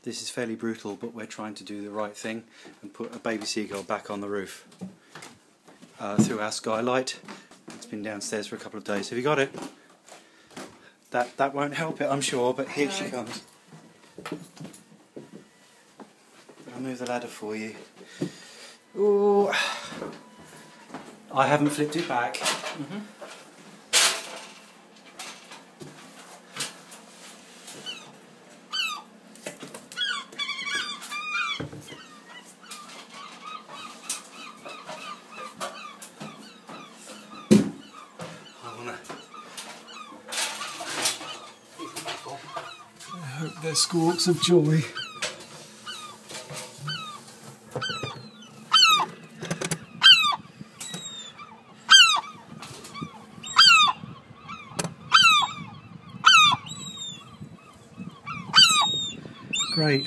This is fairly brutal, but we're trying to do the right thing and put a baby seagull back on the roof through our skylight. It's been downstairs for a couple of days. Have you got it? That won't help it, I'm sure, but here she comes. I'll move the ladder for you. Ooh, I haven't flipped it back. I hope they're squawks of joy. Great.